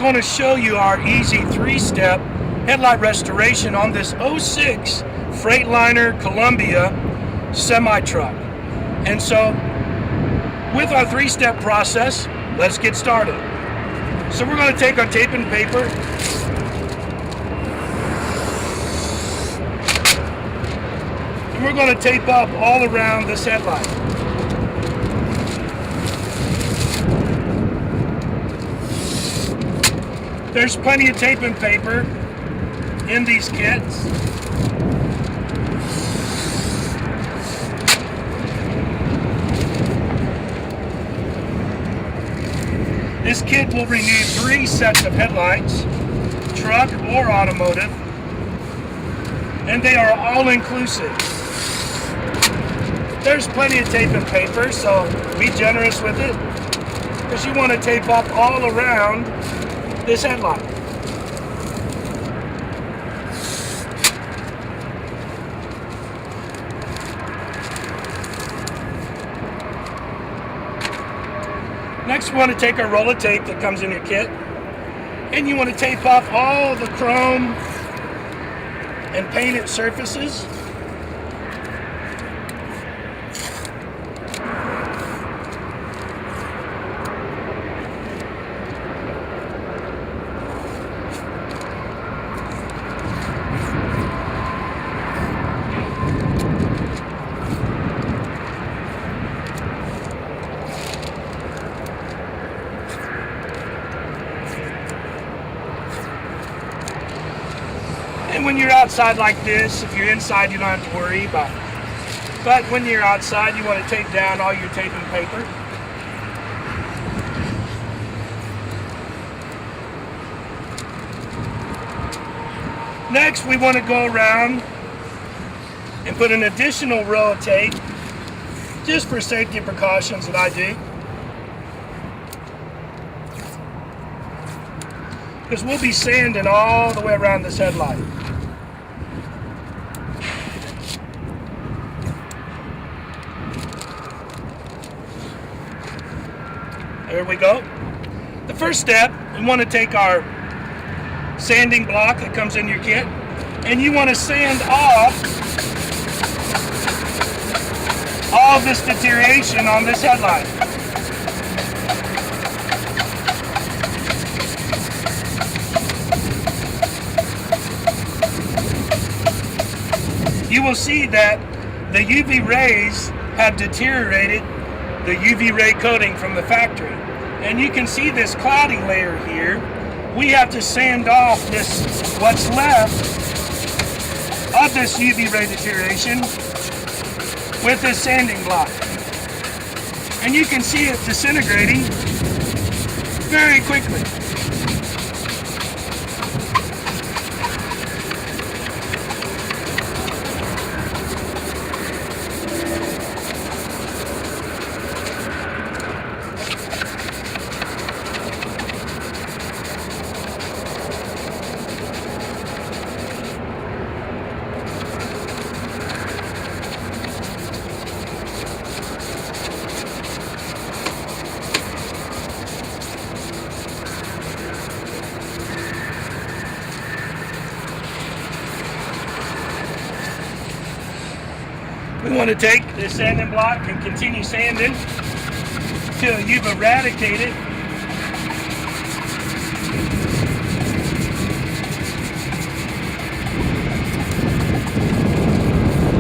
want to show you our easy 3-step headlight restoration on this '06 Freightliner Columbia semi-truck. And so with our 3-step process, let's get started. So we're going to take our tape and paper, and we're going to tape up all around this headlight. There's plenty of tape and paper in these kits. This kit will renew 3 sets of headlights, truck or automotive, and they are all inclusive. There's plenty of tape and paper, so be generous with it, because you want to tape up all around this headlight. Next, we want to take our roll of tape that comes in your kit, and you want to tape off all the chrome and painted surfaces. And when you're outside like this, if you're inside, you don't have to worry about it. But when you're outside, you want to tape down all your tape and paper. Next, we want to go around and put an additional row of tape, just for safety precautions that I do. Because we'll be sanding all the way around this headlight. There we go. The first step, we want to take our sanding block that comes in your kit, and you want to sand off all this deterioration on this headlight. You will see that the UV rays have deteriorated the UV ray coating from the factory. And you can see this clouding layer here. We have to sand off this, what's left of this UV ray deterioration, with this sanding block. And you can see it disintegrating very quickly. We want to take this sanding block and continue sanding till you've eradicated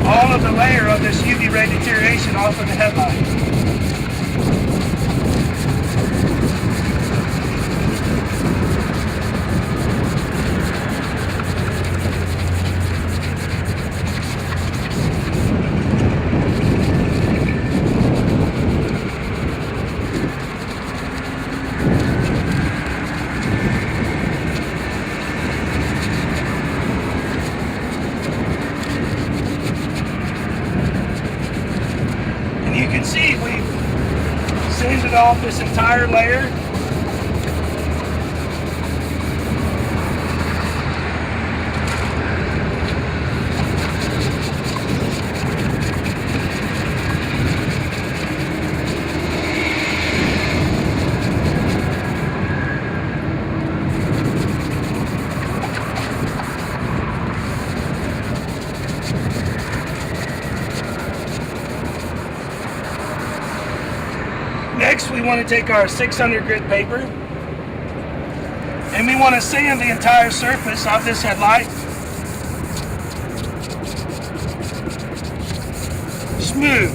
all of the layer of this UV ray deterioration off of the headlight. You can see we've sanded off this entire layer. we want to take our 600 grit paper and we want to sand the entire surface of this headlight smooth.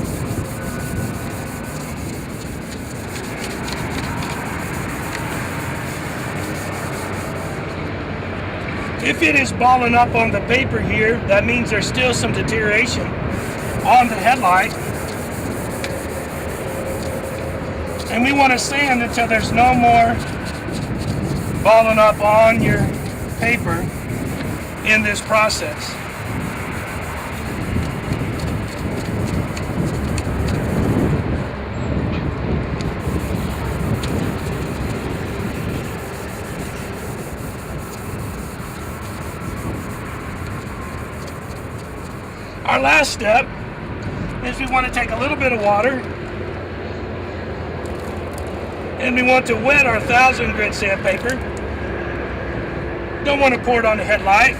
If it is balling up on the paper here, that means there's still some deterioration on the headlight. And we want to sand until there's no more balling up on your paper in this process. Our last step is we want to take a little bit of water and we want to wet our 1000 grit sandpaper. Don't want to pour it on the headlight.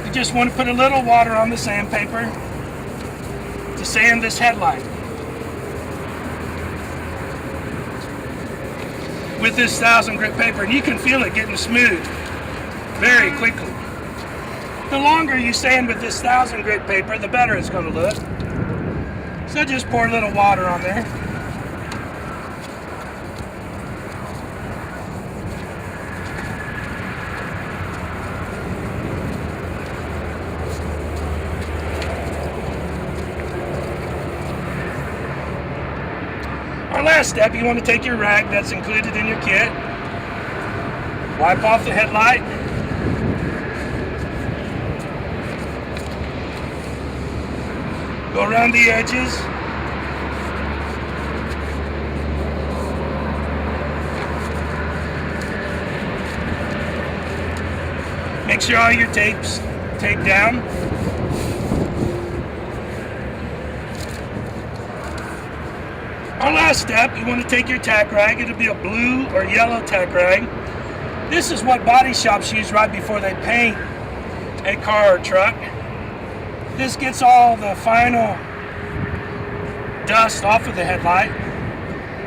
You just want to put a little water on the sandpaper to sand this headlight. With this 1000 grit paper, and you can feel it getting smooth very quickly. The longer you sand with this 1000 grit paper, the better it's going to look. So just pour a little water on there. Our last step, you want to take your rag that's included in your kit, wipe off the headlight, go around the edges, make sure all your tape's taped down. Our last step, you want to take your tack rag. It'll be a blue or yellow tack rag. This is what body shops use right before they paint a car or truck. This gets all the final dust off of the headlight,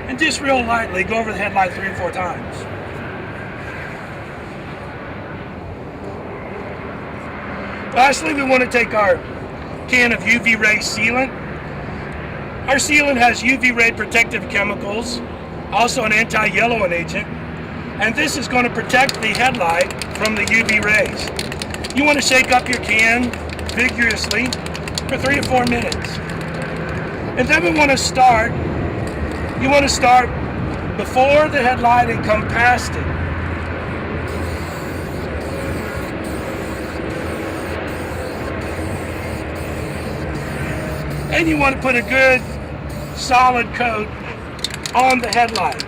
and just real lightly go over the headlight 3 or 4 times. Lastly, we want to take our can of UV ray sealant. Our sealant has UV ray protective chemicals, also an anti-yellowing agent, and this is going to protect the headlight from the UV rays. You want to shake up your can vigorously for 3 to 4 minutes. And then you want to start before the headlight and come past it. And you want to put a good solid coat on the headlight.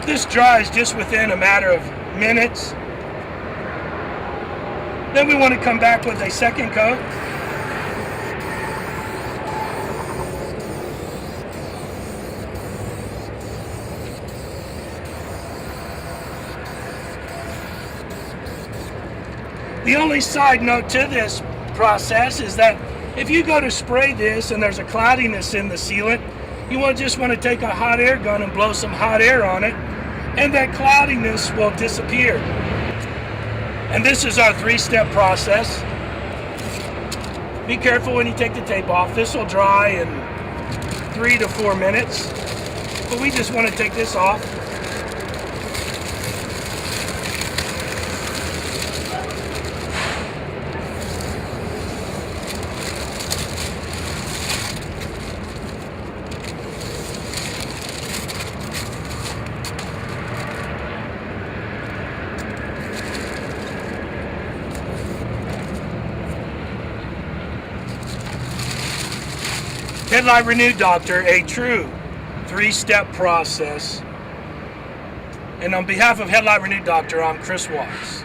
This dries just within a matter of minutes. Then we want to come back with a second coat. The only side note to this process is that if you go to spray this and there's a cloudiness in the sealant, you just want to take a hot air gun and blow some hot air on it, and that cloudiness will disappear. And this is our 3-step process. Be careful when you take the tape off. This will dry in 3 to 4 minutes, but we just want to take this off. Headlight Renew Doctor, a true 3-step process. And on behalf of Headlight Renew Doctor, I'm Chris Watts.